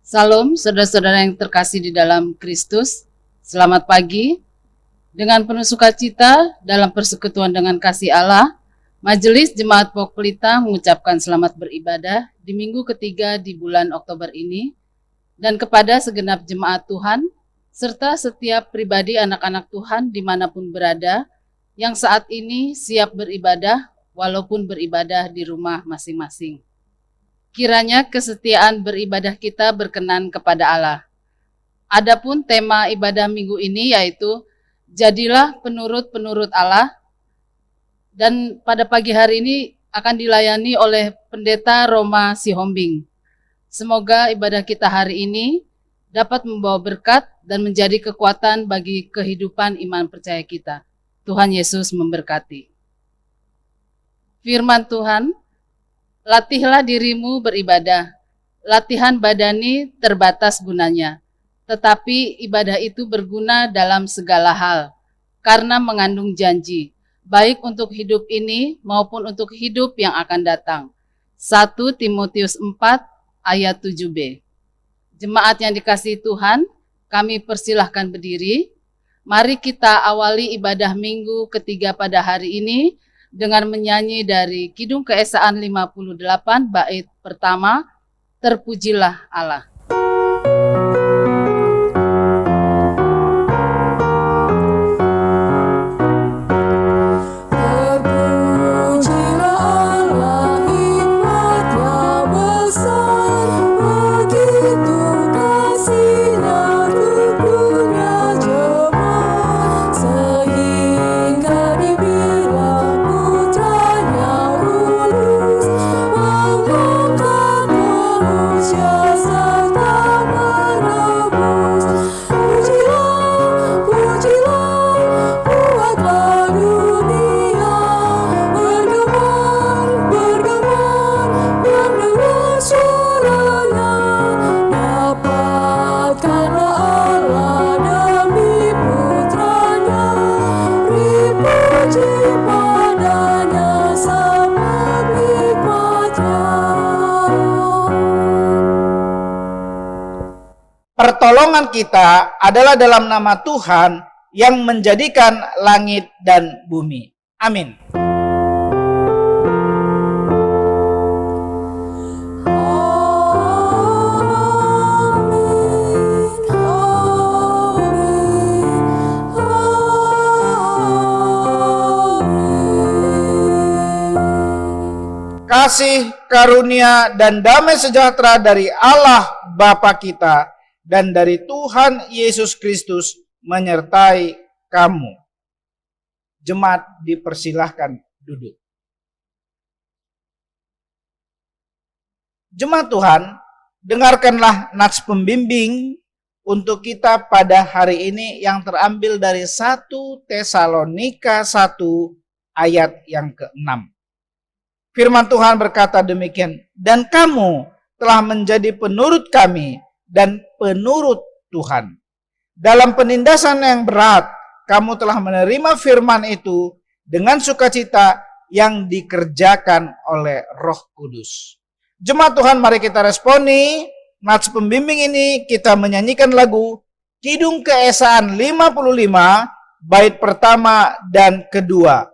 Salam, saudara-saudara yang terkasih di dalam Kristus. Selamat pagi. Dengan penuh sukacita dalam persekutuan dengan kasih Allah, Majelis Jemaat Pok Pelita mengucapkan selamat beribadah di minggu ketiga di bulan Oktober ini, dan kepada segenap jemaat Tuhan, serta setiap pribadi anak-anak Tuhan dimanapun berada, yang saat ini siap beribadah walaupun beribadah di rumah masing-masing. Kiranya kesetiaan beribadah kita berkenan kepada Allah. Adapun tema ibadah minggu ini yaitu jadilah penurut-penurut Allah, dan pada pagi hari ini akan dilayani oleh Pendeta Roma Sihombing. Semoga ibadah kita hari ini dapat membawa berkat dan menjadi kekuatan bagi kehidupan iman percaya kita. Tuhan Yesus memberkati. Firman Tuhan, latihlah dirimu beribadah. Latihan badani terbatas gunanya, tetapi ibadah itu berguna dalam segala hal, karena mengandung janji, baik untuk hidup ini maupun untuk hidup yang akan datang. 1 Timotius 4 ayat 7b. Jemaat yang dikasihi Tuhan, kami persilahkan berdiri. Mari kita awali ibadah minggu ketiga pada hari ini dengan menyanyi dari Kidung Keesaan 58 bait pertama, Terpujilah Allah. Pertolongan kita adalah dalam nama Tuhan yang menjadikan langit dan bumi. Amin. Kasih, karunia, dan damai sejahtera dari Allah Bapa kita dan dari Tuhan Yesus Kristus menyertai kamu. Jemaat dipersilahkan duduk. Jemaat Tuhan, dengarkanlah nats pembimbing untuk kita pada hari ini yang terambil dari 1 Tesalonika 1 ayat yang ke-6. Firman Tuhan berkata demikian, dan kamu telah menjadi penurut kami dan penurut Tuhan. Dalam penindasan yang berat, kamu telah menerima firman itu dengan sukacita yang dikerjakan oleh Roh Kudus. Jemaat Tuhan, mari kita responi nats pembimbing ini. Kita menyanyikan lagu Kidung Keesaan 55 bait pertama dan kedua.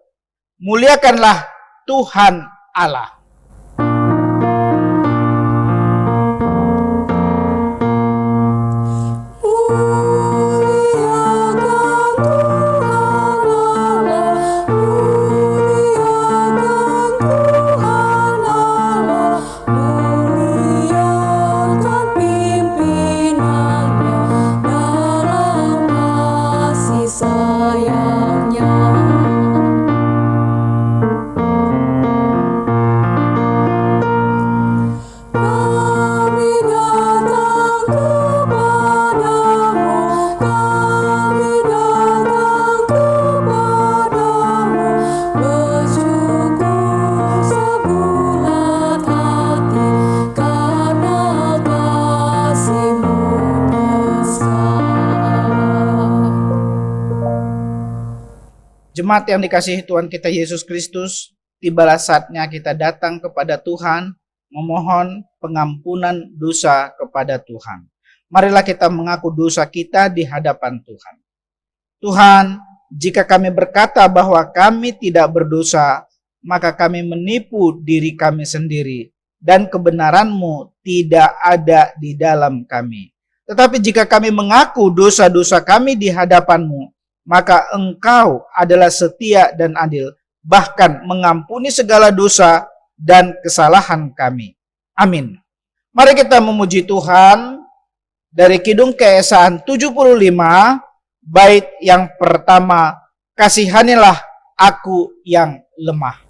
Muliakanlah Tuhan Allah. Jemaat yang dikasihi Tuhan kita Yesus Kristus, tibalah saatnya kita datang kepada Tuhan, memohon pengampunan dosa kepada Tuhan. Marilah kita mengaku dosa kita di hadapan Tuhan. Tuhan, jika kami berkata bahwa kami tidak berdosa, maka kami menipu diri kami sendiri, dan kebenaran-Mu tidak ada di dalam kami. Tetapi jika kami mengaku dosa-dosa kami di hadapan-Mu, maka Engkau adalah setia dan adil, bahkan mengampuni segala dosa dan kesalahan kami. Amin. Mari kita memuji Tuhan dari Kidung Keesaan 75, bait yang pertama, kasihanilah aku yang lemah.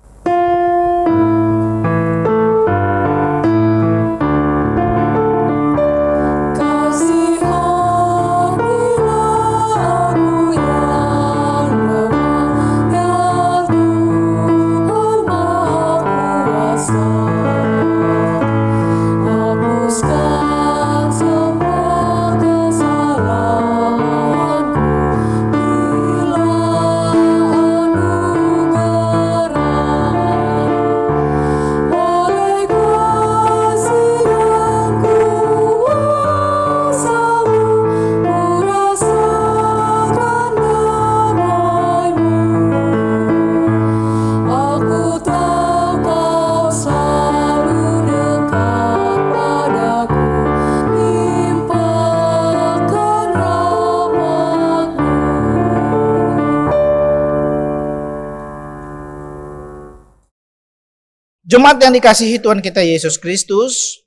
Jemaat yang dikasihi Tuhan kita Yesus Kristus,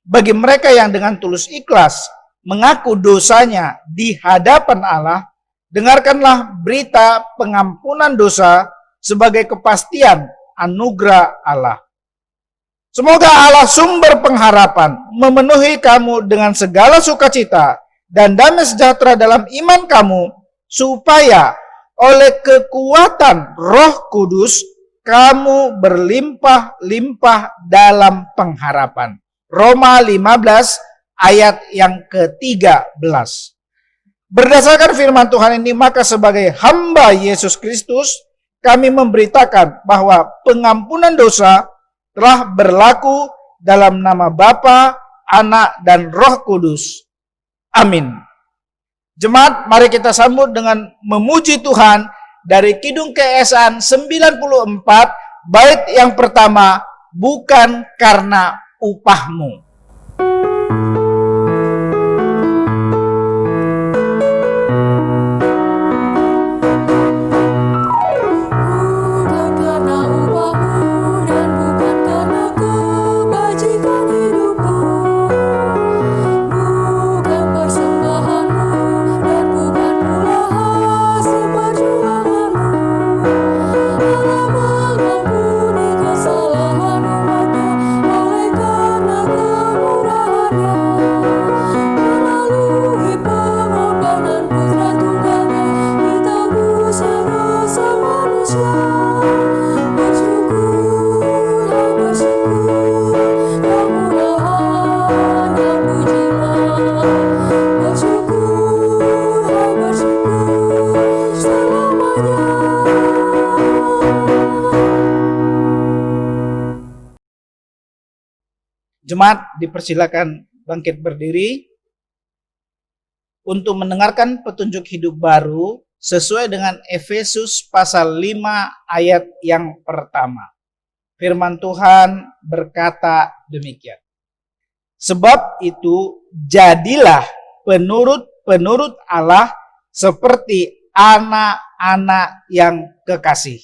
bagi mereka yang dengan tulus ikhlas mengaku dosanya di hadapan Allah, dengarkanlah berita pengampunan dosa sebagai kepastian anugerah Allah. Semoga Allah sumber pengharapan memenuhi kamu dengan segala sukacita dan damai sejahtera dalam iman kamu, supaya oleh kekuatan Roh Kudus kamu berlimpah-limpah dalam pengharapan. Roma 15 ayat yang ke-13. Berdasarkan firman Tuhan ini, maka sebagai hamba Yesus Kristus, kami memberitakan bahwa pengampunan dosa telah berlaku dalam nama Bapa, Anak, dan Roh Kudus. Amin. Jemaat, mari kita sambut dengan memuji Tuhan dari Kidung Keesaan 94, bait yang pertama, bukan karena upahmu. Jemaat dipersilakan bangkit berdiri untuk mendengarkan petunjuk hidup baru sesuai dengan Efesus pasal 5 ayat yang pertama. Firman Tuhan berkata demikian. Sebab itu jadilah penurut-penurut Allah seperti anak-anak yang kekasih.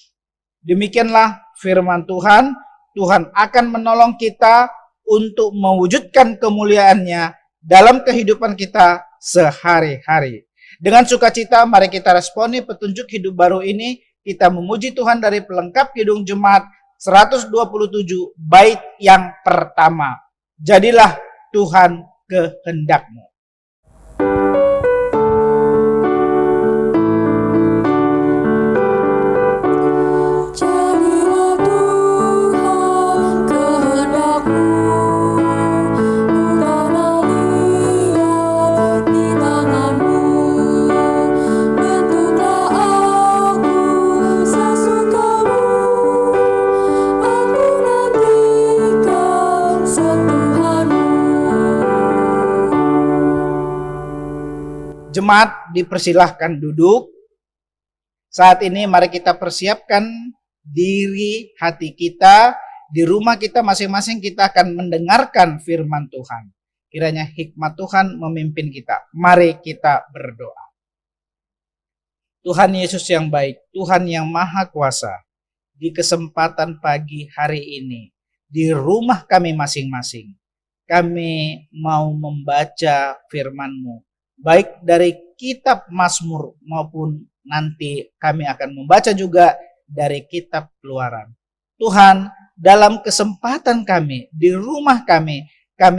Demikianlah firman Tuhan. Tuhan akan menolong kita untuk mewujudkan kemuliaan-Nya dalam kehidupan kita sehari-hari. Dengan sukacita mari kita responi petunjuk hidup baru ini. Kita memuji Tuhan dari pelengkap Kidung Jemaat 127 bait yang pertama. Jadilah Tuhan kehendak-Mu. Tuhan Jemaat dipersilahkan duduk. Saat ini mari kita persiapkan diri hati kita. Di rumah kita masing-masing kita akan mendengarkan firman Tuhan. Kiranya hikmat Tuhan memimpin kita. Mari kita berdoa. Tuhan Yesus yang baik, Tuhan yang maha kuasa, di kesempatan pagi hari ini, di rumah kami masing-masing, kami mau membaca firman-Mu, baik dari kitab Mazmur maupun nanti kami akan membaca juga dari kitab Keluaran. Tuhan, dalam kesempatan kami, di rumah kami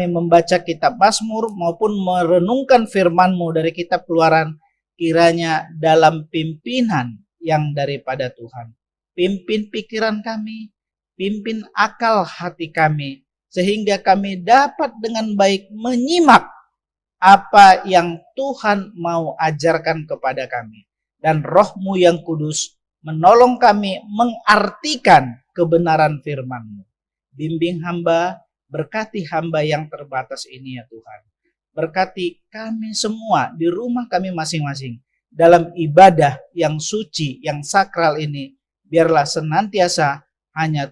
membaca kitab Mazmur maupun merenungkan firman-Mu dari kitab Keluaran, kiranya dalam pimpinan yang daripada Tuhan. Pimpin pikiran kami, pimpin akal hati kami, sehingga kami dapat dengan baik menyimak apa yang Tuhan mau ajarkan kepada kami. Dan Roh-Mu yang kudus menolong kami mengartikan kebenaran firman-Mu. Bimbing hamba, berkati hamba yang terbatas ini ya Tuhan. Berkati kami semua di rumah kami masing-masing. Dalam ibadah yang suci, yang sakral ini, biarlah senantiasa hanya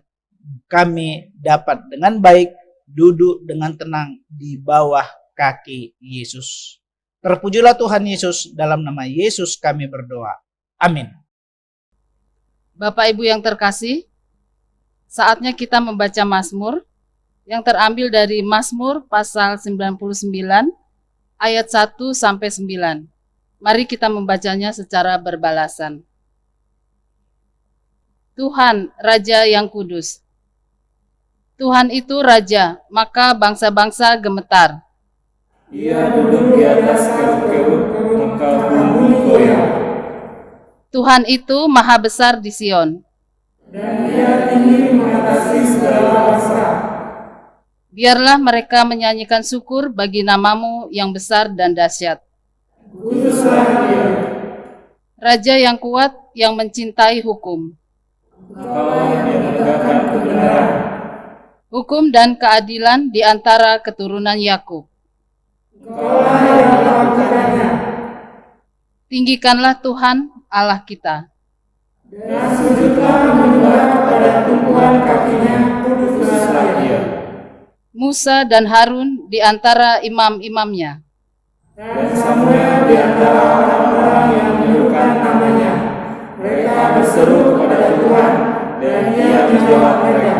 kami dapat dengan baik duduk dengan tenang di bawah kaki Yesus. Terpujilah Tuhan Yesus, dalam nama Yesus kami berdoa. Amin. Bapak Ibu yang terkasih, saatnya kita membaca Mazmur yang terambil dari Mazmur pasal 99 ayat 1 sampai 9. Mari kita membacanya secara berbalasan. Tuhan, Raja yang kudus. Tuhan itu Raja, maka bangsa-bangsa gemetar. Ia duduk di atas keruk-keruk, maka bumi goyang. Tuhan itu maha besar di Sion. Dan ia tinggi mengatasi segala bangsa. Biarlah mereka menyanyikan syukur bagi nama-Mu yang besar dan dahsyat. Kuduslah Dia. Raja yang kuat, yang mencintai hukum. Engkau yang menegakkan kebenaran. Hukum dan keadilan di antara keturunan Yakub. Engkaulah yang melakukannya. Tinggikanlah Tuhan Allah kita. Dan sujudlah menyembah kepada tumpuan kakinya, kuduslah Dia. Musa dan Harun di antara imam-imamnya. Dan Samuel di antara orang-orang yang menyerukan namanya. Mereka berseru kepada Tuhan, dan Ia menjawab mereka.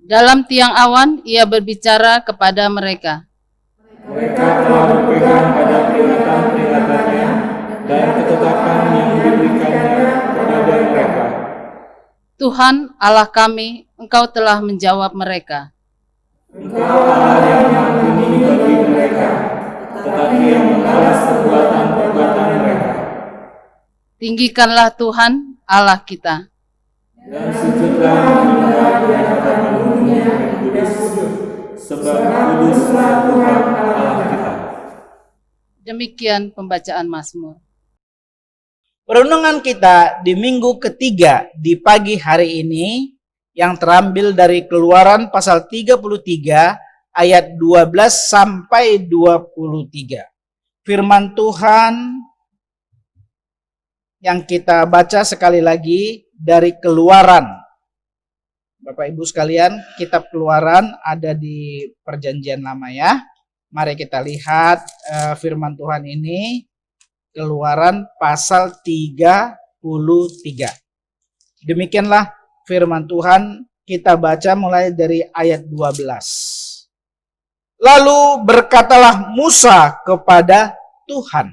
Dalam tiang awan ia berbicara kepada mereka. Mereka telah berpegang pada peringatan-peringatannya dan ketetapan yang diberikannya kepada mereka. Tuhan Allah kami, Engkau telah menjawab mereka. Engkau Allah yang mengampuni bagi mereka, tetapi yang membalas perbuatan-perbuatan mereka. Tinggikanlah Tuhan Allah kita. Dan sujudlah menyembah di hadapan gunung-Nya yang kudus, sebab kuduslah Tuhan Allah kita. Demikian pembacaan Mazmur. Renungan kita di minggu ketiga di pagi hari ini yang terambil dari Keluaran pasal 33 ayat 12 sampai 23. Firman Tuhan yang kita baca sekali lagi dari Keluaran. Bapak Ibu sekalian, kitab Keluaran ada di Perjanjian Lama ya. Mari kita lihat firman Tuhan ini. Keluaran pasal 33. Demikianlah firman Tuhan, kita baca mulai dari ayat 12. Lalu berkatalah Musa kepada Tuhan,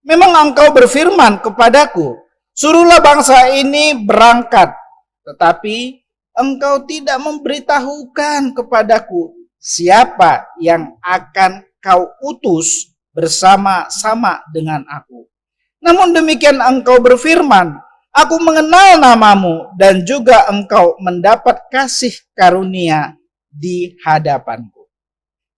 memang engkau berfirman kepadaku, suruhlah bangsa ini berangkat, tetapi engkau tidak memberitahukan kepadaku siapa yang akan kau utus bersama-sama dengan aku. Namun demikian engkau berfirman, aku mengenal namamu dan juga engkau mendapat kasih karunia di hadapanku.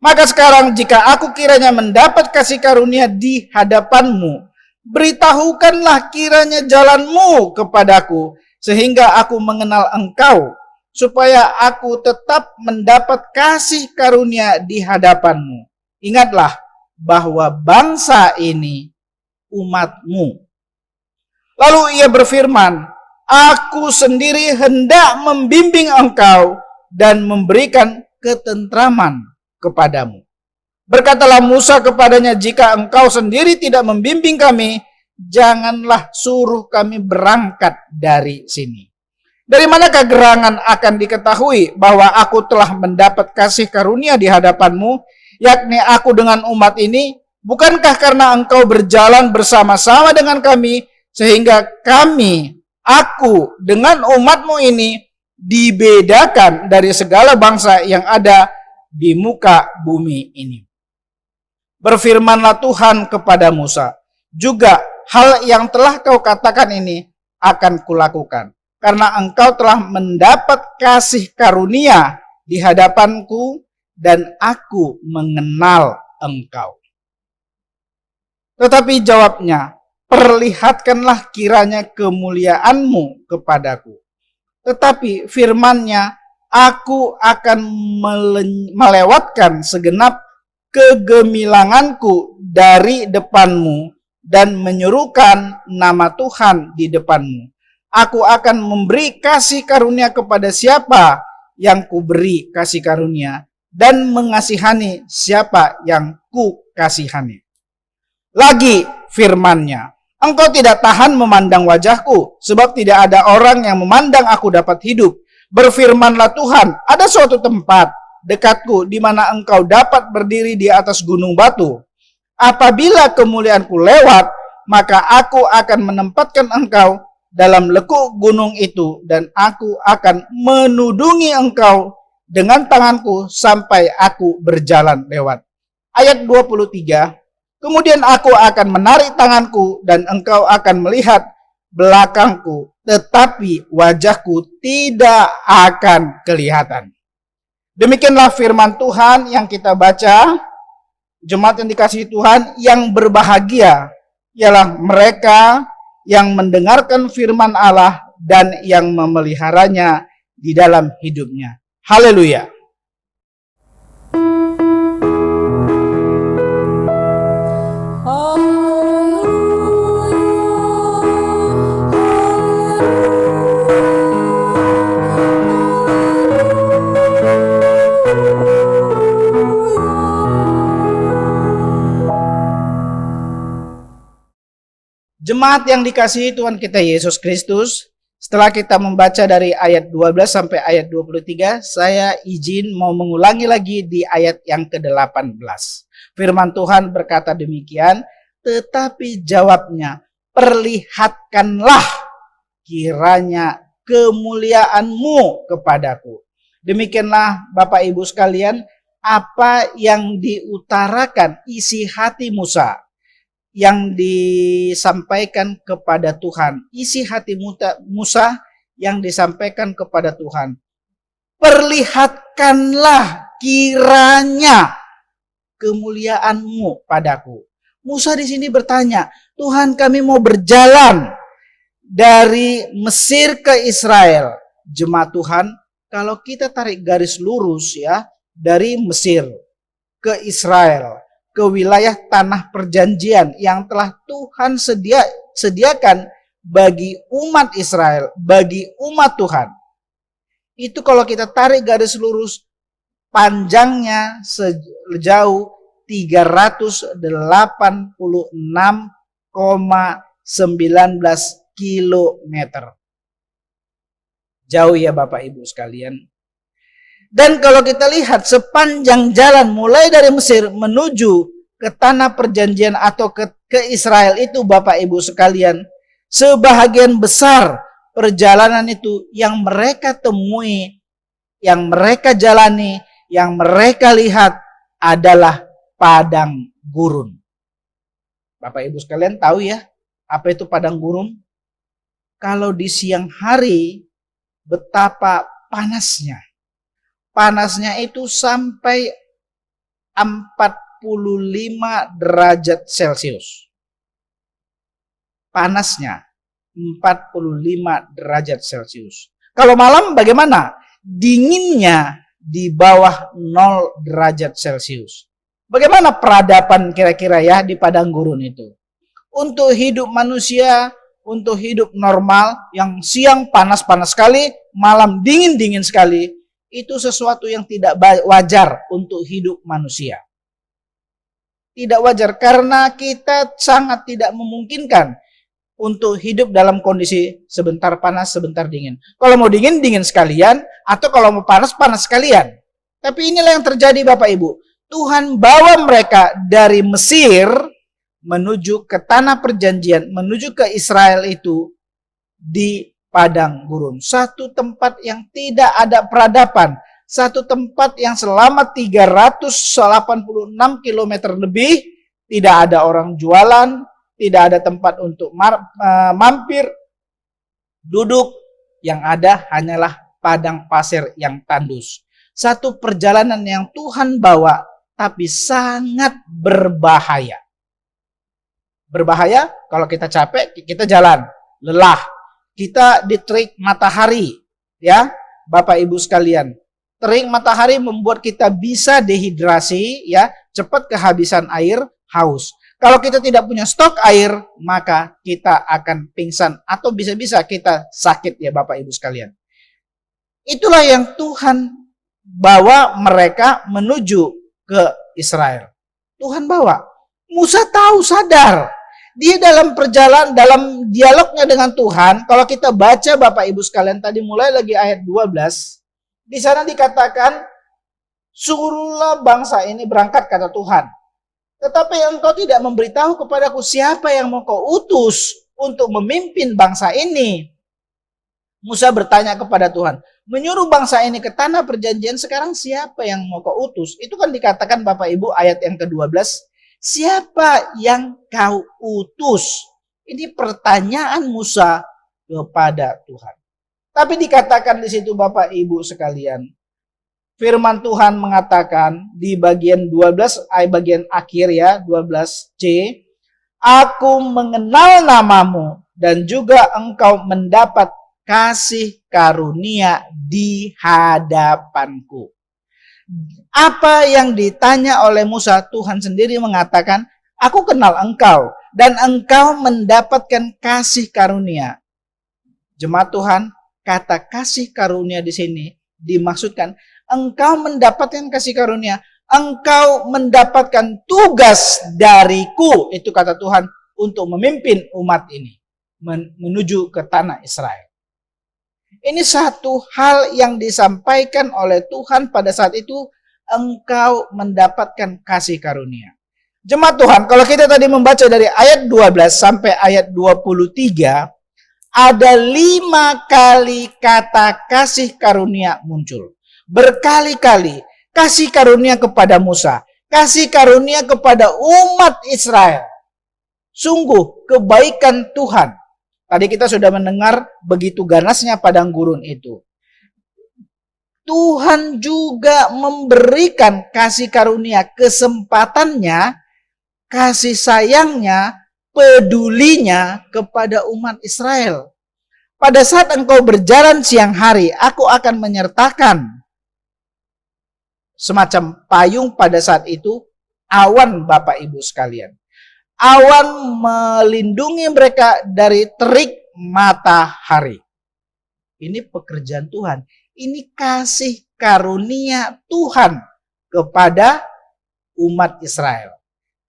Maka sekarang jika aku kiranya mendapat kasih karunia di hadapanmu, beritahukanlah kiranya jalanmu kepadaku, sehingga aku mengenal engkau, supaya aku tetap mendapat kasih karunia di hadapanmu. Ingatlah, bahwa bangsa ini umat-Mu. Lalu ia berfirman, aku sendiri hendak membimbing engkau dan memberikan ketentraman kepadamu. Berkatalah Musa kepadanya, jika engkau sendiri tidak membimbing kami, janganlah suruh kami berangkat dari sini. Dari manakah gerangan akan diketahui bahwa aku telah mendapat kasih karunia di hadapan-Mu, yakni aku dengan umat ini? Bukankah karena engkau berjalan bersama-sama dengan kami, sehingga aku dengan umat-Mu ini dibedakan dari segala bangsa yang ada di muka bumi ini. Berfirmanlah Tuhan kepada Musa, juga hal yang telah kau katakan ini akan kulakukan, karena engkau telah mendapat kasih karunia di hadapanku dan aku mengenal engkau. Tetapi jawabnya, perlihatkanlah kiranya kemuliaan-Mu kepadaku. Tetapi firman-Nya, aku akan melewatkan segenap kegemilanganku dari depan-Mu dan menyuruhkan nama Tuhan di depan-Mu. Aku akan memberi kasih karunia kepada siapa yang kuberi kasih karunia dan mengasihani siapa yang ku kasihani. Lagi firman-Nya, engkau tidak tahan memandang wajahku, sebab tidak ada orang yang memandang aku dapat hidup. Berfirmanlah Tuhan, ada suatu tempat dekatku di mana engkau dapat berdiri di atas gunung batu. Apabila kemuliaanku lewat, maka aku akan menempatkan engkau dalam lekuk gunung itu, dan aku akan menudungi engkau dengan tanganku sampai aku berjalan lewat. Ayat 23, kemudian aku akan menarik tanganku dan engkau akan melihat belakangku, tetapi wajahku tidak akan kelihatan. Demikianlah firman Tuhan yang kita baca. Jemaat yang dikasihi Tuhan, yang berbahagia ialah mereka yang mendengarkan firman Allah dan yang memeliharanya di dalam hidupnya. Haleluya. Jemaat yang dikasihi Tuhan kita Yesus Kristus, setelah kita membaca dari ayat 12 sampai ayat 23, saya izin mau mengulangi lagi di ayat yang ke-18. Firman Tuhan berkata demikian, tetapi jawabnya, perlihatkanlah kiranya kemuliaan-Mu kepadaku. Demikianlah Bapak Ibu sekalian, apa yang diutarakan isi hati Musa, yang disampaikan kepada Tuhan, isi hati Musa yang disampaikan kepada Tuhan. Perlihatkanlah kiranya kemuliaan-Mu padaku. Musa di sini bertanya, Tuhan, kami mau berjalan dari Mesir ke Israel. Jemaat Tuhan, kalau kita tarik garis lurus ya, dari Mesir ke Israel, ke wilayah tanah perjanjian yang telah Tuhan sediakan bagi umat Israel, bagi umat Tuhan. Itu kalau kita tarik garis lurus, panjangnya sejauh 386,19 kilometer. Jauh ya Bapak Ibu sekalian. Dan kalau kita lihat sepanjang jalan mulai dari Mesir menuju ke tanah perjanjian atau ke Israel itu Bapak Ibu sekalian, sebahagian besar perjalanan itu yang mereka temui, yang mereka jalani, yang mereka lihat adalah padang gurun. Bapak Ibu sekalian tahu ya, apa itu padang gurun? Kalau di siang hari betapa panasnya. Panasnya itu sampai 45 derajat Celcius. Panasnya 45 derajat Celcius. Kalau malam bagaimana? Dinginnya di bawah 0 derajat Celcius. Bagaimana peradaban kira-kira ya di padang gurun itu? Untuk hidup manusia, untuk hidup normal, yang siang panas-panas sekali, malam dingin-dingin sekali, itu sesuatu yang tidak wajar untuk hidup manusia. Tidak wajar karena kita sangat tidak memungkinkan untuk hidup dalam kondisi sebentar panas, sebentar dingin. Kalau mau dingin, dingin sekalian, atau kalau mau panas, panas sekalian. Tapi inilah yang terjadi Bapak Ibu. Tuhan bawa mereka dari Mesir menuju ke tanah perjanjian, menuju ke Israel itu di padang gurun. Satu tempat yang tidak ada peradaban. Satu tempat yang selama 386 km lebih tidak ada orang jualan, tidak ada tempat untuk mampir, duduk. Yang ada hanyalah padang pasir yang tandus. Satu perjalanan yang Tuhan bawa, tapi sangat berbahaya. Berbahaya kalau kita capek, kita jalan, lelah. Kita diterik matahari, ya, Bapak Ibu sekalian. Terik matahari membuat kita bisa dehidrasi, ya, cepat kehabisan air, haus. Kalau kita tidak punya stok air, maka kita akan pingsan atau bisa-bisa kita sakit, ya Bapak Ibu sekalian. Itulah yang Tuhan bawa mereka menuju ke Israel. Tuhan bawa. Musa tahu, sadar. Dia dalam perjalanan, dalam dialognya dengan Tuhan, kalau kita baca Bapak Ibu sekalian tadi mulai lagi ayat 12, di sana dikatakan, suruhlah bangsa ini berangkat, kata Tuhan. Tetapi engkau tidak memberitahu kepadaku siapa yang mau kau utus untuk memimpin bangsa ini. Musa bertanya kepada Tuhan, menyuruh bangsa ini ke tanah perjanjian, sekarang siapa yang mau kau utus? Itu kan dikatakan Bapak Ibu ayat yang ke-12, siapa yang kau utus? Ini pertanyaan Musa kepada Tuhan. Tapi dikatakan di situ Bapak Ibu sekalian, firman Tuhan mengatakan di bagian 12, bagian akhir ya, 12C, aku mengenal namamu dan juga engkau mendapat kasih karunia di hadapanku. Apa yang ditanya oleh Musa, Tuhan sendiri mengatakan, aku kenal engkau dan engkau mendapatkan kasih karunia. Jemaat Tuhan, kata kasih karunia di sini dimaksudkan engkau mendapatkan kasih karunia, engkau mendapatkan tugas dariku, itu kata Tuhan, untuk memimpin umat ini menuju ke tanah Israel. Ini satu hal yang disampaikan oleh Tuhan pada saat itu, engkau mendapatkan kasih karunia. Jemaat Tuhan, kalau kita tadi membaca dari ayat 12 sampai ayat 23, ada 5 kali kata kasih karunia muncul. Berkali-kali kasih karunia kepada Musa, kasih karunia kepada umat Israel. Sungguh kebaikan Tuhan. Tadi kita sudah mendengar begitu ganasnya padang gurun itu. Tuhan juga memberikan kasih karunia, kesempatannya, kasih sayangnya, pedulinya kepada umat Israel. Pada saat engkau berjalan siang hari, aku akan menyertakan semacam payung pada saat itu, awan Bapak Ibu sekalian. Awan melindungi mereka dari terik matahari. Ini pekerjaan Tuhan. Ini kasih karunia Tuhan kepada umat Israel.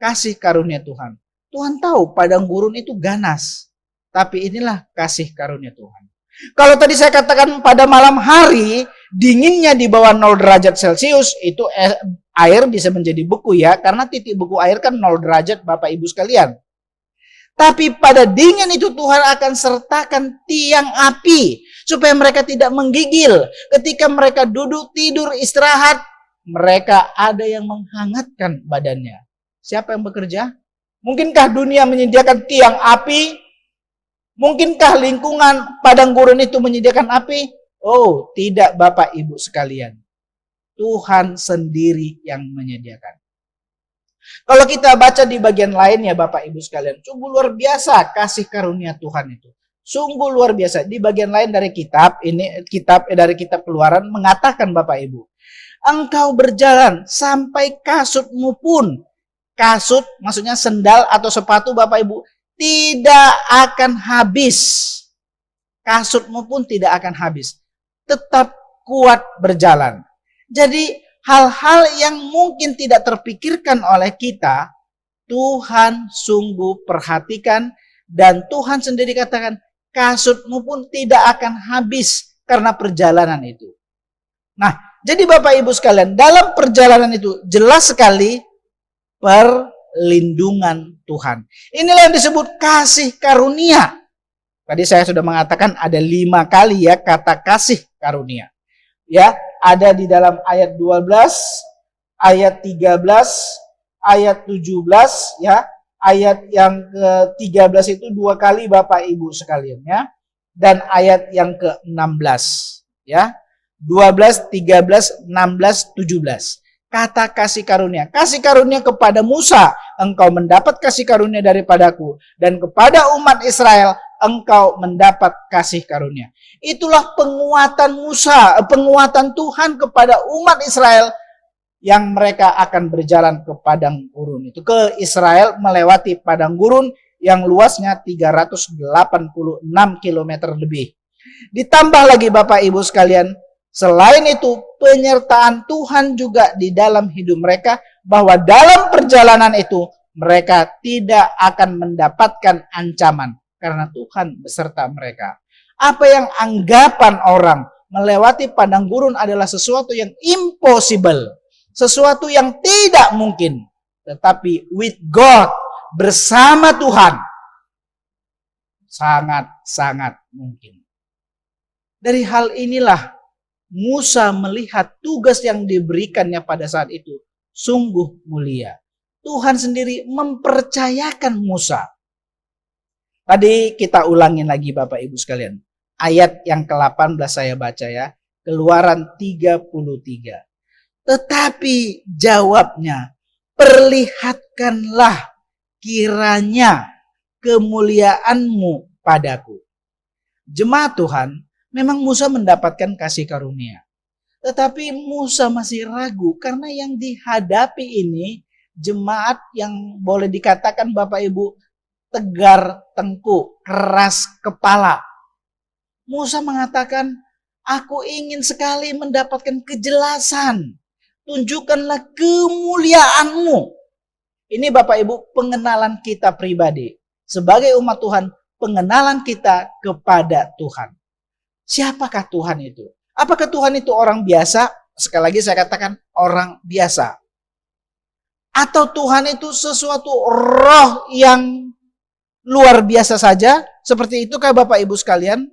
Kasih karunia Tuhan. Tuhan tahu padang gurun itu ganas. Tapi inilah kasih karunia Tuhan. Kalau tadi saya katakan pada malam hari, dinginnya di bawah 0 derajat Celcius, itu air bisa menjadi beku ya. Karena titik beku air kan 0 derajat Bapak Ibu sekalian. Tapi pada dingin itu Tuhan akan sertakan tiang api. Supaya mereka tidak menggigil. Ketika mereka duduk, tidur, istirahat, mereka ada yang menghangatkan badannya. Siapa yang bekerja? Mungkinkah dunia menyediakan tiang api? Mungkinkah lingkungan padang gurun itu menyediakan api? Oh, tidak Bapak Ibu sekalian. Tuhan sendiri yang menyediakan. Kalau kita baca di bagian lain ya Bapak Ibu sekalian, sungguh luar biasa kasih karunia Tuhan itu. Sungguh luar biasa. Di bagian lain dari kitab, ini dari kitab Keluaran mengatakan Bapak Ibu, engkau berjalan sampai kasutmu pun. Kasut maksudnya sendal atau sepatu Bapak Ibu tidak akan habis. Kasutmu pun tidak akan habis. Tetap kuat berjalan. Jadi hal-hal yang mungkin tidak terpikirkan oleh kita, Tuhan sungguh perhatikan dan Tuhan sendiri katakan kasutmu pun tidak akan habis karena perjalanan itu. Nah, jadi Bapak Ibu sekalian, dalam perjalanan itu jelas sekali perlindungan Tuhan. Inilah yang disebut kasih karunia. Tadi saya sudah mengatakan ada 5 kali ya kata kasih karunia. Ya, ada di dalam ayat 12, ayat 13, ayat 17 ya. Ayat yang ke-13 itu 2 kali Bapak Ibu sekalian ya. Dan ayat yang ke-16 ya. 12, 13, 16, 17. Kata kasih karunia. Kasih karunia kepada Musa, engkau mendapat kasih karunia daripadaku. Dan kepada umat Israel, engkau mendapat kasih karunia. Itulah penguatan Musa, penguatan Tuhan kepada umat Israel yang mereka akan berjalan ke padang gurun. Itu ke Israel melewati padang gurun yang luasnya 386 km lebih. Ditambah lagi Bapak Ibu sekalian, selain itu, penyertaan Tuhan juga di dalam hidup mereka, bahwa dalam perjalanan itu mereka tidak akan mendapatkan ancaman karena Tuhan beserta mereka. Apa yang anggapan orang melewati padang gurun adalah sesuatu yang impossible, sesuatu yang tidak mungkin, tetapi with God, bersama Tuhan, sangat-sangat mungkin. Dari hal inilah Musa melihat tugas yang diberikannya pada saat itu sungguh mulia. Tuhan sendiri mempercayakan Musa. Tadi kita ulangin lagi Bapak Ibu sekalian. Ayat yang ke-18 saya baca ya. Keluaran 33. Tetapi jawabnya, perlihatkanlah kiranya kemuliaanmu padaku. Jemaat Tuhan, memang Musa mendapatkan kasih karunia. Tetapi Musa masih ragu karena yang dihadapi ini jemaat yang boleh dikatakan Bapak Ibu tegar tengkuk, keras kepala. Musa mengatakan, aku ingin sekali mendapatkan kejelasan. Tunjukkanlah kemuliaanmu. Ini Bapak Ibu pengenalan kita pribadi. Sebagai umat Tuhan, pengenalan kita kepada Tuhan. Siapakah Tuhan itu? Apakah Tuhan itu orang biasa? Sekali lagi saya katakan orang biasa. Atau Tuhan itu sesuatu roh yang luar biasa saja? Seperti itu kah Bapak Ibu sekalian?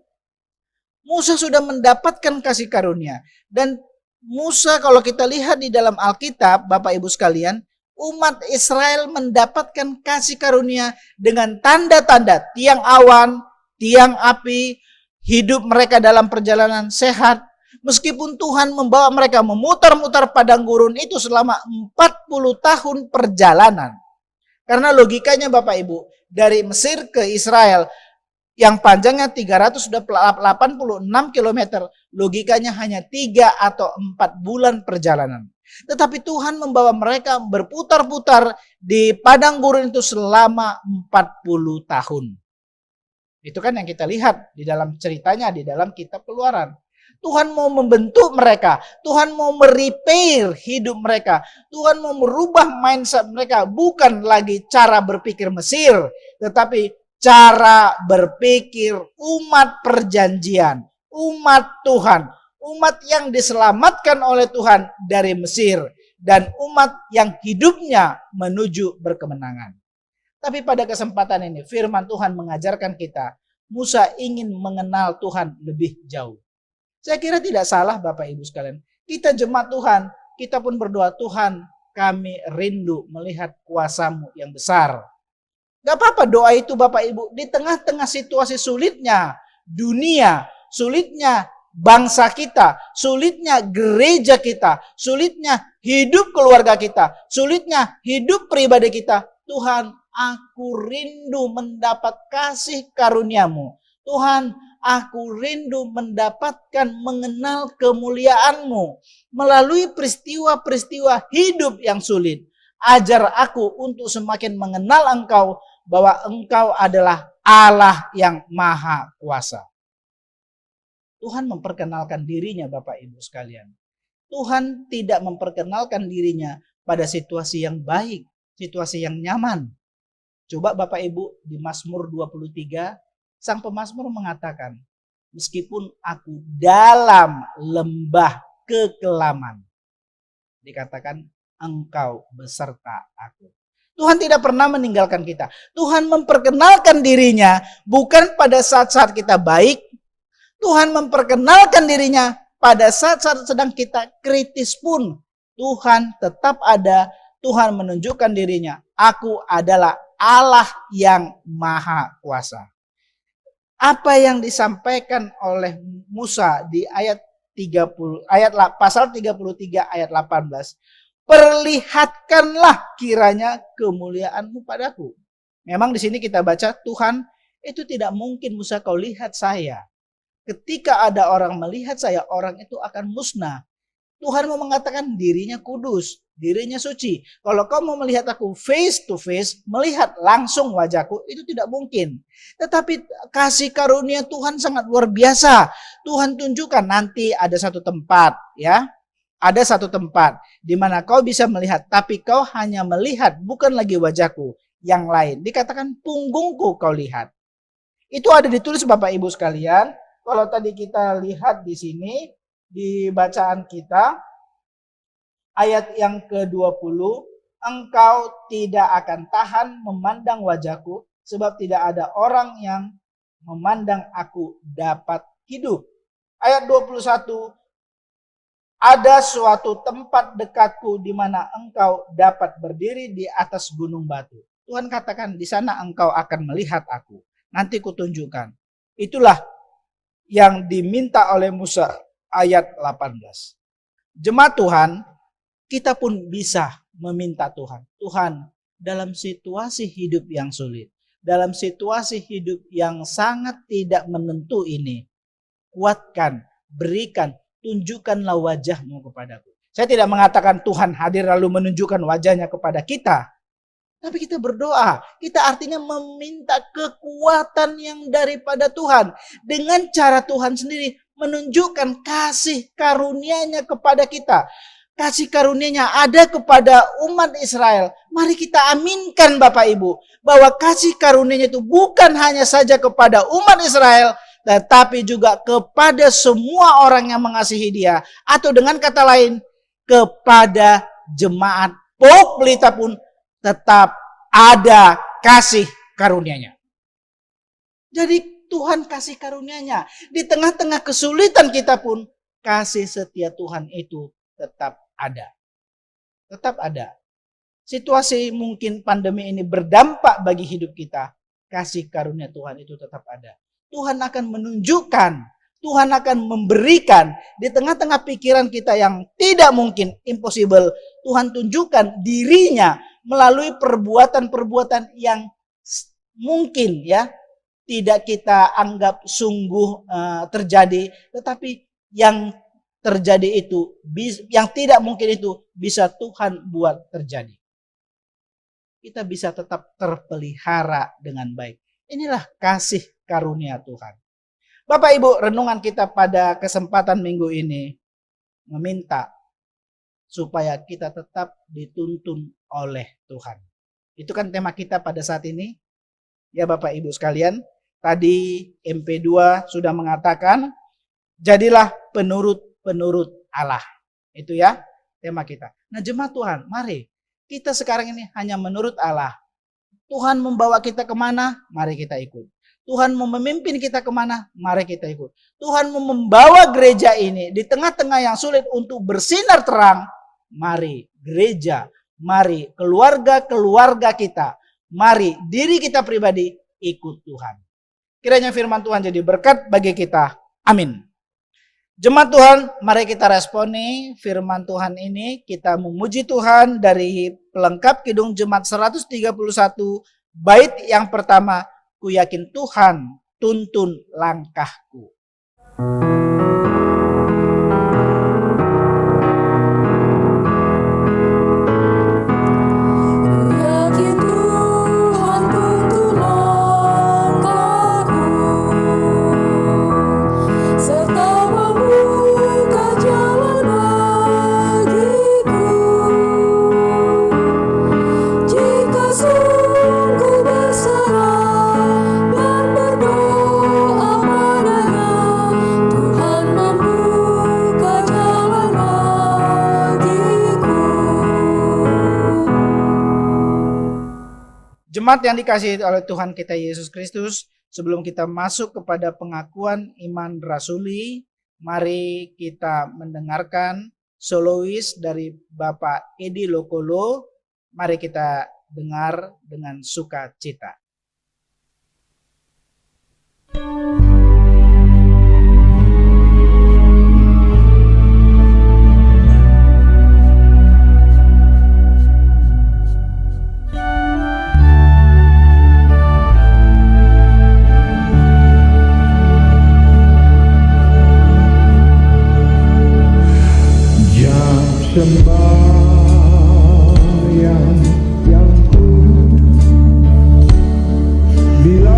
Musa sudah mendapatkan kasih karunia. Dan Musa kalau kita lihat di dalam Alkitab Bapak Ibu sekalian, umat Israel mendapatkan kasih karunia dengan tanda-tanda tiang awan, tiang api, hidup mereka dalam perjalanan sehat. Meskipun Tuhan membawa mereka memutar-mutar padang gurun itu selama 40 tahun perjalanan. Karena logikanya Bapak Ibu, dari Mesir ke Israel yang panjangnya 386 km, logikanya hanya 3 atau 4 bulan perjalanan. Tetapi Tuhan membawa mereka berputar-putar di padang gurun itu selama 40 tahun. Itu kan yang kita lihat di dalam ceritanya di dalam kitab Keluaran. Tuhan mau membentuk mereka, Tuhan mau merepair hidup mereka, Tuhan mau merubah mindset mereka, bukan lagi cara berpikir Mesir, tetapi cara berpikir umat perjanjian, umat Tuhan, umat yang diselamatkan oleh Tuhan dari Mesir, dan umat yang hidupnya menuju berkemenangan. Tapi pada kesempatan ini firman Tuhan mengajarkan kita, Musa ingin mengenal Tuhan lebih jauh. Saya kira tidak salah Bapak Ibu sekalian. Kita jemaat Tuhan, kita pun berdoa, Tuhan kami rindu melihat kuasa-Mu yang besar. Gak apa-apa doa itu Bapak Ibu, di tengah-tengah situasi sulitnya dunia, sulitnya bangsa kita, sulitnya gereja kita, sulitnya hidup keluarga kita, sulitnya hidup pribadi kita. Tuhan, aku rindu mendapat kasih karunia-Mu. Tuhan, aku rindu mendapatkan mengenal kemuliaan-Mu melalui peristiwa-peristiwa hidup yang sulit. Ajar aku untuk semakin mengenal Engkau, bahwa Engkau adalah Allah yang maha kuasa. Tuhan memperkenalkan dirinya, Bapak Ibu sekalian. Tuhan tidak memperkenalkan dirinya pada situasi yang baik, situasi yang nyaman. Coba Bapak Ibu di Mazmur 23, sang pemazmur mengatakan, meskipun aku dalam lembah kekelaman, dikatakan Engkau beserta aku. Tuhan tidak pernah meninggalkan kita. Tuhan memperkenalkan dirinya bukan pada saat-saat kita baik. Tuhan memperkenalkan dirinya pada saat-saat sedang kita kritis pun. Tuhan tetap ada. Tuhan menunjukkan dirinya. Aku adalah Allah yang maha kuasa. Apa yang disampaikan oleh Musa di pasal 33 ayat 18. Perlihatkanlah kiranya kemuliaan-Mu padaku. Memang di sini kita baca, Tuhan, itu tidak mungkin Musa kau lihat saya. Ketika ada orang melihat saya, orang itu akan musnah. Tuhan mau mengatakan dirinya kudus, dirinya suci. Kalau kau mau melihat aku face to face, melihat langsung wajahku, itu tidak mungkin. Tetapi kasih karunia Tuhan sangat luar biasa. Tuhan tunjukkan nanti ada satu tempat, ya. Ada satu tempat di mana kau bisa melihat, tapi kau hanya melihat bukan lagi wajahku, yang lain. Dikatakan punggungku kau lihat. Itu ada ditulis Bapak Ibu sekalian. Kalau tadi kita lihat di sini, di bacaan kita, ayat yang ke-20, engkau tidak akan tahan memandang wajahku, sebab tidak ada orang yang memandang aku dapat hidup. Ayat 21, ada suatu tempat dekatku di mana engkau dapat berdiri di atas gunung batu. Tuhan katakan di sana engkau akan melihat aku. Nanti kutunjukkan. Itulah yang diminta oleh Musa ayat 18. Jemaat Tuhan, kita pun bisa meminta Tuhan. Tuhan, dalam situasi hidup yang sulit, dalam situasi hidup yang sangat tidak menentu ini, kuatkan, berikan, tunjukkanlah wajah-Mu kepadaku. Saya tidak mengatakan Tuhan hadir lalu menunjukkan wajahnya kepada kita. Tapi kita berdoa. Kita artinya meminta kekuatan yang daripada Tuhan. Dengan cara Tuhan sendiri menunjukkan kasih karunia-Nya kepada kita. Kasih karunia-Nya ada kepada umat Israel. Mari kita aminkan Bapak Ibu. Bahwa kasih karunia-Nya itu bukan hanya saja kepada umat Israel, tetapi juga kepada semua orang yang mengasihi Dia. Atau dengan kata lain, kepada jemaat Pok Pelita pun tetap ada kasih karunia-Nya. Jadi Tuhan kasih karunia-Nya. Di tengah-tengah kesulitan kita pun, kasih setia Tuhan itu tetap ada. Tetap ada. Situasi mungkin pandemi ini berdampak bagi hidup kita, kasih karunia Tuhan itu tetap ada. Tuhan akan menunjukkan, Tuhan akan memberikan di tengah-tengah pikiran kita yang tidak mungkin, impossible. Tuhan tunjukkan dirinya melalui perbuatan-perbuatan yang mungkin ya tidak kita anggap sungguh terjadi, tetapi yang terjadi itu, yang tidak mungkin itu bisa Tuhan buat terjadi. Kita bisa tetap terpelihara dengan baik. Inilah kasih karunia Tuhan. Bapak Ibu, renungan kita pada kesempatan minggu ini meminta supaya kita tetap dituntun oleh Tuhan. Itu kan tema kita pada saat ini. Ya Bapak Ibu sekalian, tadi MP2 sudah mengatakan, jadilah penurut Allah. Itu ya tema kita. Nah jemaat Tuhan, mari kita sekarang ini hanya menurut Allah. Tuhan membawa kita kemana, mari kita ikut. Tuhan mau memimpin kita kemana, mari kita ikut. Tuhan mau membawa gereja ini di tengah-tengah yang sulit untuk bersinar terang. Mari gereja, mari keluarga-keluarga kita, mari diri kita pribadi ikut Tuhan. Kiranya firman Tuhan jadi berkat bagi kita. Amin. Jemaat Tuhan, mari kita responi firman Tuhan ini. Kita memuji Tuhan dari pelengkap Kidung Jemaat 131, bait yang pertama. Ku yakin Tuhan tuntun langkahku. Yakin Tuhan tuntun langkahku, serta membuka jalan bagiku. Jika sungguh berserah dan berdoa padanya, Tuhan membuka jalan bagiku. Jemaat yang dikasihi oleh Tuhan kita Yesus Kristus, sebelum kita masuk kepada pengakuan iman rasuli, mari kita mendengarkan solois dari Bapak Edi Lokolo. Mari kita dengar dengan sukacita. Jam sembahyang yang kudus, bila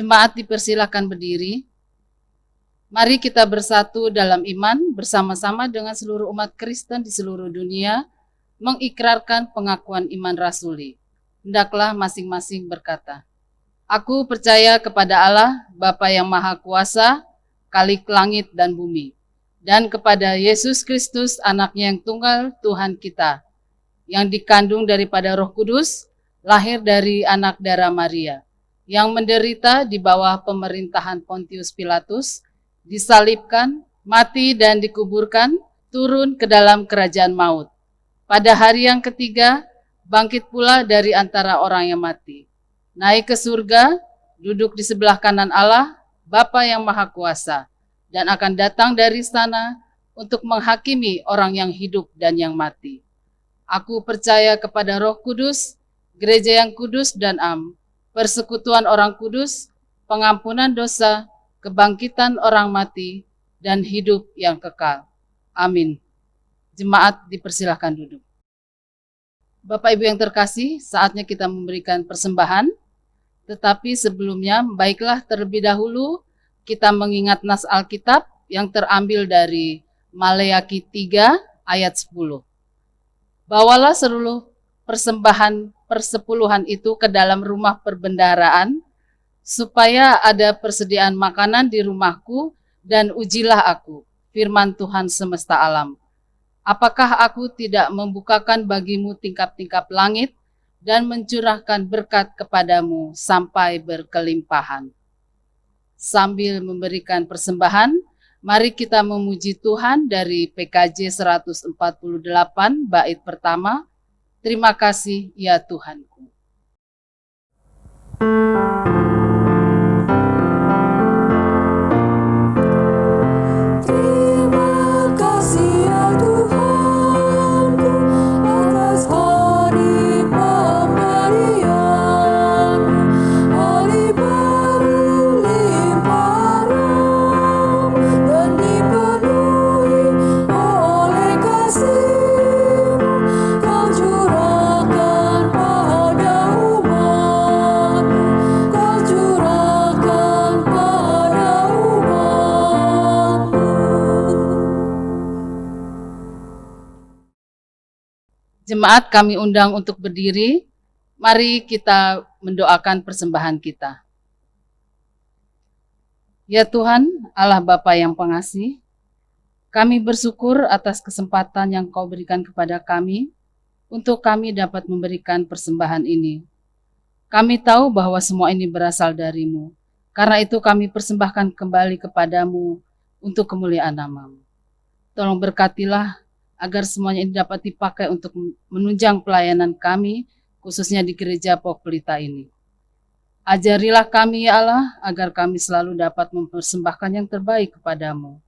Jemaat dipersilakan berdiri. Mari kita bersatu dalam iman bersama-sama dengan seluruh umat Kristen di seluruh dunia mengikrarkan pengakuan iman rasuli. Hendaklah masing-masing berkata, Aku percaya kepada Allah, Bapa yang Maha Kuasa, Khalik langit dan bumi, dan kepada Yesus Kristus, Anaknya yang tunggal, Tuhan kita, yang dikandung daripada Roh Kudus, lahir dari anak darah Maria, yang menderita di bawah pemerintahan Pontius Pilatus, disalibkan, mati dan dikuburkan, turun ke dalam kerajaan maut. Pada hari yang ketiga, bangkit pula dari antara orang yang mati. Naik ke surga, duduk di sebelah kanan Allah, Bapa yang Maha Kuasa, dan akan datang dari sana untuk menghakimi orang yang hidup dan yang mati. Aku percaya kepada Roh Kudus, gereja yang kudus dan am, persekutuan orang kudus, pengampunan dosa, kebangkitan orang mati, dan hidup yang kekal. Amin. Jemaat dipersilahkan duduk. Bapak Ibu yang terkasih, saatnya kita memberikan persembahan. Tetapi sebelumnya, baiklah terlebih dahulu kita mengingat nas Alkitab yang terambil dari Maleakhi 3 ayat 10. Bawalah seluruh persembahan persepuluhan itu ke dalam rumah perbendaharaan, supaya ada persediaan makanan di rumahku, dan ujilah aku, firman Tuhan semesta alam. Apakah aku tidak membukakan bagimu tingkap-tingkap langit, dan mencurahkan berkat kepadamu sampai berkelimpahan. Sambil memberikan persembahan, mari kita memuji Tuhan dari PKJ 148 bait pertama. Terima kasih ya Tuhanku. Terima kasih ya Tuhanku atas hari pemberian-Mu, hari berlimpah rahmat dan dipenuhi oleh kasih-Mu. Kau curahkan pada umat-Mu, Kau curahkan pada umat-Mu. Jemaat kami undang untuk berdiri. Mari kita mendoakan persembahan kita. Ya Tuhan, Allah Bapa yang pengasih, kami bersyukur atas kesempatan yang Kau berikan kepada kami untuk kami dapat memberikan persembahan ini. Kami tahu bahwa semua ini berasal dari-Mu. Karena itu kami persembahkan kembali kepadamu untuk kemuliaan nama-Mu. Tolong berkatilah agar semuanya ini dapat dipakai untuk menunjang pelayanan kami, khususnya di gereja Pok Pelita ini. Ajarilah kami ya Allah, agar kami selalu dapat mempersembahkan yang terbaik kepadamu.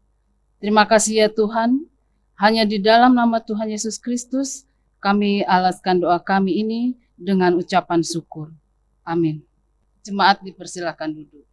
Terima kasih ya Tuhan, hanya di dalam nama Tuhan Yesus Kristus, kami alaskan doa kami ini dengan ucapan syukur. Amin. Jemaat dipersilakan duduk.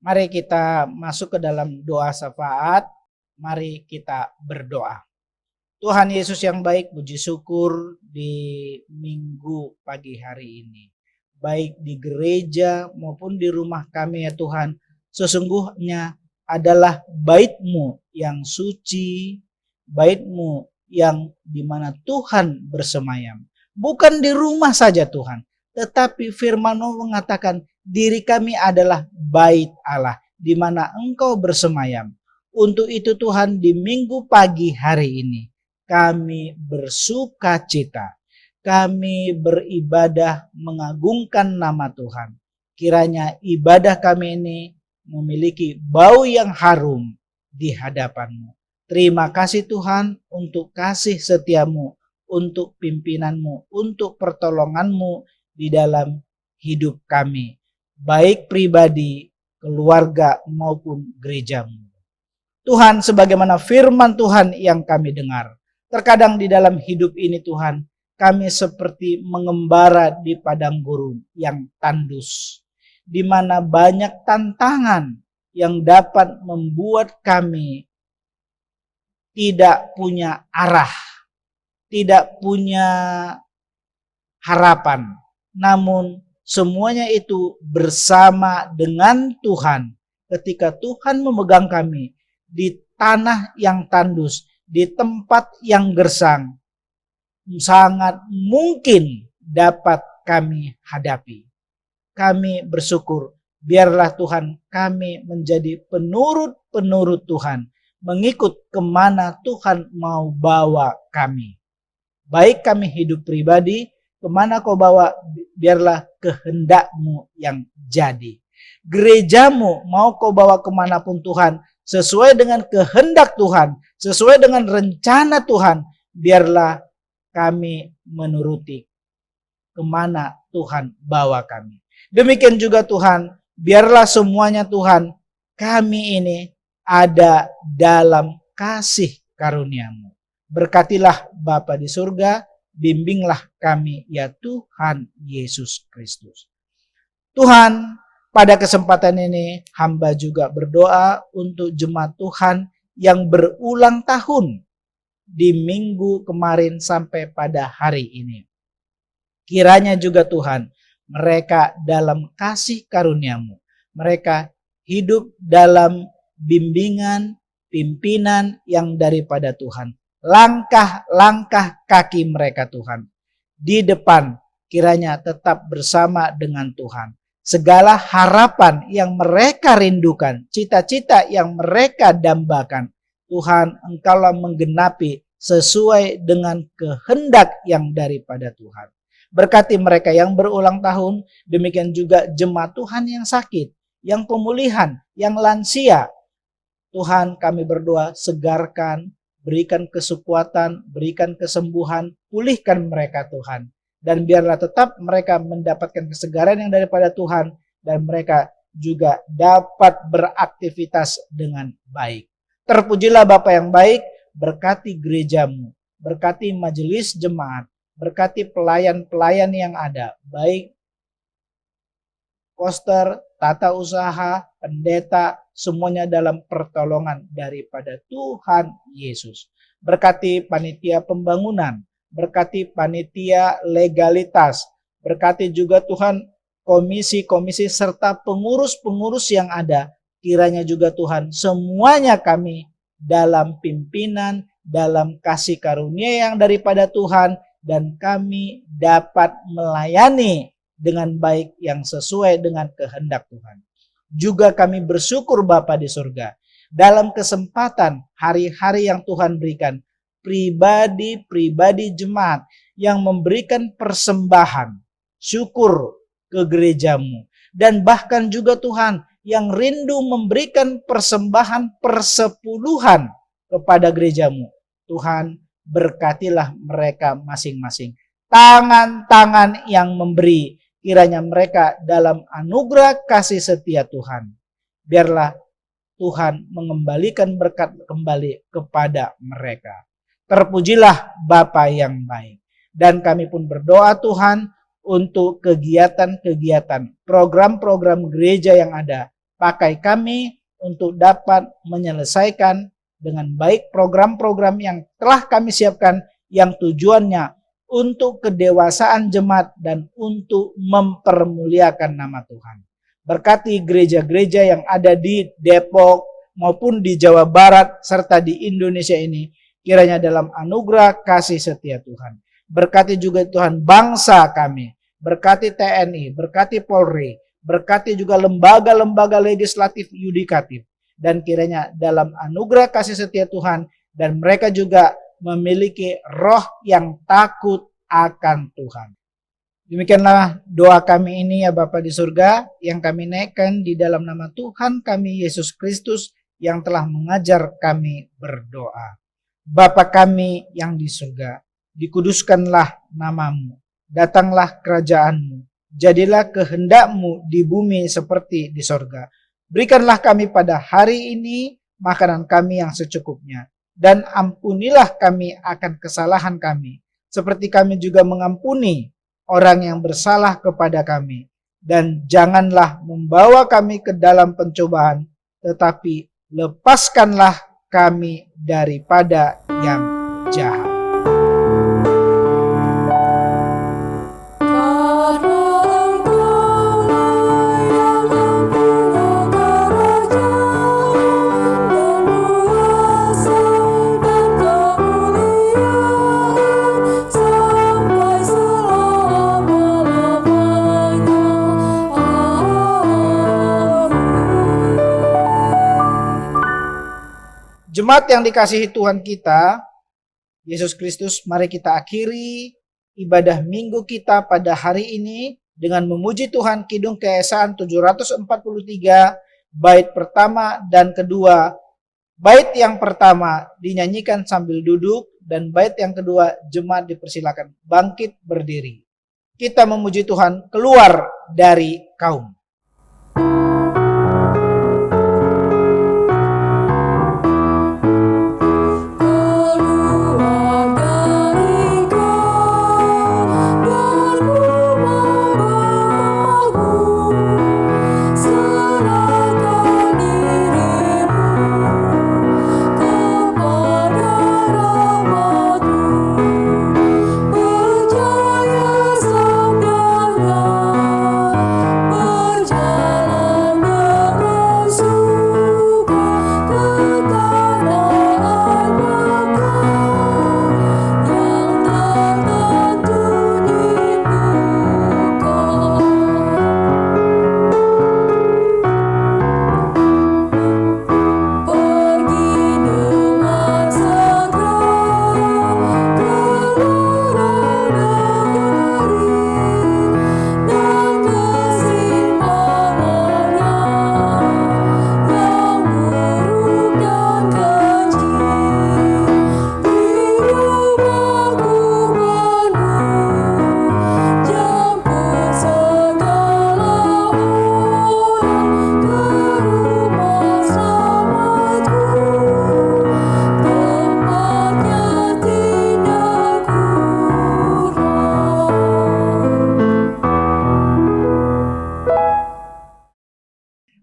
Mari kita masuk ke dalam doa syafaat. Mari kita berdoa. Tuhan Yesus yang baik, puji syukur di minggu pagi hari ini. Baik di gereja maupun di rumah kami ya Tuhan. Sesungguhnya adalah bait-Mu yang suci, bait-Mu yang dimana Tuhan bersemayam. Bukan di rumah saja Tuhan, tetapi firman-Mu mengatakan diri kami adalah bait Allah, di mana Engkau bersemayam. Untuk itu Tuhan, di minggu pagi hari ini kami bersuka cita, kami beribadah mengagungkan nama Tuhan. Kiranya ibadah kami ini memiliki bau yang harum di hadapan-Mu. Terima kasih Tuhan untuk kasih setia-Mu, untuk pimpinan-Mu, untuk pertolongan-Mu di dalam hidup kami, baik pribadi, keluarga maupun gereja-Mu. Tuhan, sebagaimana firman Tuhan yang kami dengar, terkadang di dalam hidup ini Tuhan, kami seperti mengembara di padang gurun yang tandus, di mana banyak tantangan yang dapat membuat kami tidak punya arah, tidak punya harapan. Namun semuanya itu bersama dengan Tuhan. Ketika Tuhan memegang kami di tanah yang tandus, di tempat yang gersang, sangat mungkin dapat kami hadapi. Kami bersyukur, biarlah Tuhan kami menjadi penurut-penurut Tuhan, mengikut kemana Tuhan mau bawa kami. Baik kami hidup pribadi, kemana Kau bawa, biarlah kehendak-Mu yang jadi. Gereja-Mu mau Kau bawa kemanapun Tuhan, sesuai dengan kehendak Tuhan, sesuai dengan rencana Tuhan, biarlah kami menuruti kemana Tuhan bawa kami. Demikian juga Tuhan, biarlah semuanya Tuhan, kami ini ada dalam kasih karunia-Mu. Berkatilah Bapa di surga, bimbinglah kami ya Tuhan Yesus Kristus. Tuhan, pada kesempatan ini hamba juga berdoa untuk jemaat Tuhan yang berulang tahun di minggu kemarin sampai pada hari ini. Kiranya juga Tuhan, mereka dalam kasih karunia-Mu, mereka hidup dalam bimbingan, pimpinan yang daripada Tuhan. Langkah-langkah kaki mereka Tuhan di depan kiranya tetap bersama dengan Tuhan. Segala harapan yang mereka rindukan, cita-cita yang mereka dambakan, Tuhan Engkaulah menggenapi sesuai dengan kehendak yang daripada Tuhan. Berkati mereka yang berulang tahun, demikian juga jemaat Tuhan yang sakit, yang pemulihan, yang lansia. Tuhan kami berdoa, segarkan, berikan kekuatan, berikan kesembuhan, pulihkan mereka Tuhan. Dan biarlah tetap mereka mendapatkan kesegaran yang daripada Tuhan, dan mereka juga dapat beraktivitas dengan baik. Terpujilah Bapa yang baik, berkati gereja-Mu, berkati majelis jemaat, berkati pelayan-pelayan yang ada, baik poster, tata usaha, pendeta, semuanya dalam pertolongan daripada Tuhan Yesus. Berkati panitia pembangunan, berkati panitia legalitas, berkati juga Tuhan komisi-komisi serta pengurus-pengurus yang ada. Kiranya juga Tuhan semuanya kami dalam pimpinan, dalam kasih karunia yang daripada Tuhan, dan kami dapat melayani dengan baik yang sesuai dengan kehendak Tuhan. Juga kami bersyukur Bapa di surga, dalam kesempatan hari-hari yang Tuhan berikan, pribadi-pribadi jemaat yang memberikan persembahan, syukur ke gereja-Mu. Dan bahkan juga Tuhan yang rindu memberikan persembahan persepuluhan kepada gereja-Mu. Tuhan berkatilah mereka masing-masing. Tangan-tangan yang memberi, kiranya mereka dalam anugerah kasih setia Tuhan. Biarlah Tuhan mengembalikan berkat kembali kepada mereka. Terpujilah Bapa yang baik. Dan kami pun berdoa Tuhan untuk kegiatan-kegiatan, program-program gereja yang ada. Pakai kami untuk dapat menyelesaikan dengan baik program-program yang telah kami siapkan yang tujuannya untuk kedewasaan jemaat dan untuk mempermuliakan nama Tuhan. Berkati gereja-gereja yang ada di Depok maupun di Jawa Barat serta di Indonesia ini, kiranya dalam anugerah kasih setia Tuhan. Berkati juga Tuhan bangsa kami, berkati TNI, berkati Polri, berkati juga lembaga-lembaga legislatif yudikatif. Dan kiranya dalam anugerah kasih setia Tuhan, dan mereka juga memiliki roh yang takut akan Tuhan. Demikianlah doa kami ini ya Bapa di surga, yang kami naikkan di dalam nama Tuhan kami Yesus Kristus yang telah mengajar kami berdoa. Bapa kami yang di surga, dikuduskanlah namamu, datanglah kerajaanmu, jadilah kehendakmu di bumi seperti di surga. Berikanlah kami pada hari ini makanan kami yang secukupnya, dan ampunilah kami akan kesalahan kami, seperti kami juga mengampuni orang yang bersalah kepada kami. Dan janganlah membawa kami ke dalam pencobaan, tetapi lepaskanlah kami daripada yang jahat. Jemaat yang dikasihi Tuhan kita, Yesus Kristus, mari kita akhiri ibadah minggu kita pada hari ini dengan memuji Tuhan Kidung Keesaan 743, bait pertama dan kedua. Bait yang pertama dinyanyikan sambil duduk, dan bait yang kedua jemaat dipersilakan bangkit berdiri. Kita memuji Tuhan keluar dari kaum.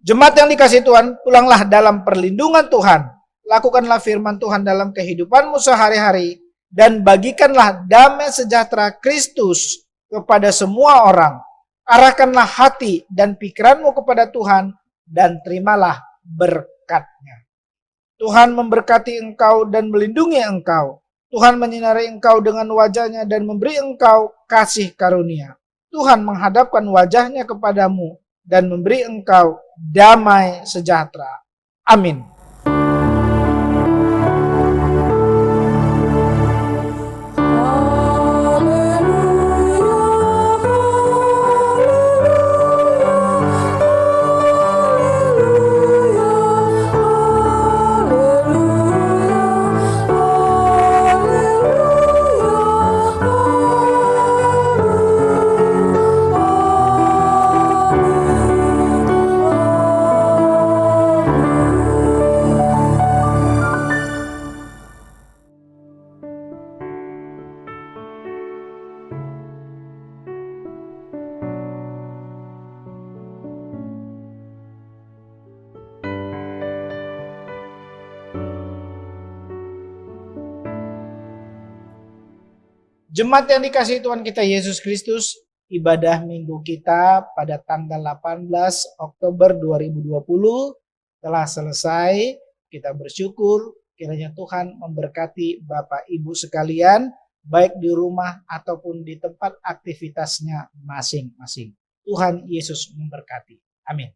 Jemaat yang dikasihi Tuhan, pulanglah dalam perlindungan Tuhan. Lakukanlah firman Tuhan dalam kehidupanmu sehari-hari, dan bagikanlah damai sejahtera Kristus kepada semua orang. Arahkanlah hati dan pikiranmu kepada Tuhan, dan terimalah berkat-Nya. Tuhan memberkati engkau dan melindungi engkau. Tuhan menyinari engkau dengan wajah-Nya dan memberi engkau kasih karunia. Tuhan menghadapkan wajah-Nya kepadamu dan memberi engkau damai sejahtera. Amin. Jemaat yang dikasihi Tuhan kita Yesus Kristus, ibadah minggu kita pada tanggal 18 Oktober 2020 telah selesai. Kita bersyukur kiranya Tuhan memberkati Bapak Ibu sekalian, baik di rumah ataupun di tempat aktivitasnya masing-masing. Tuhan Yesus memberkati. Amin.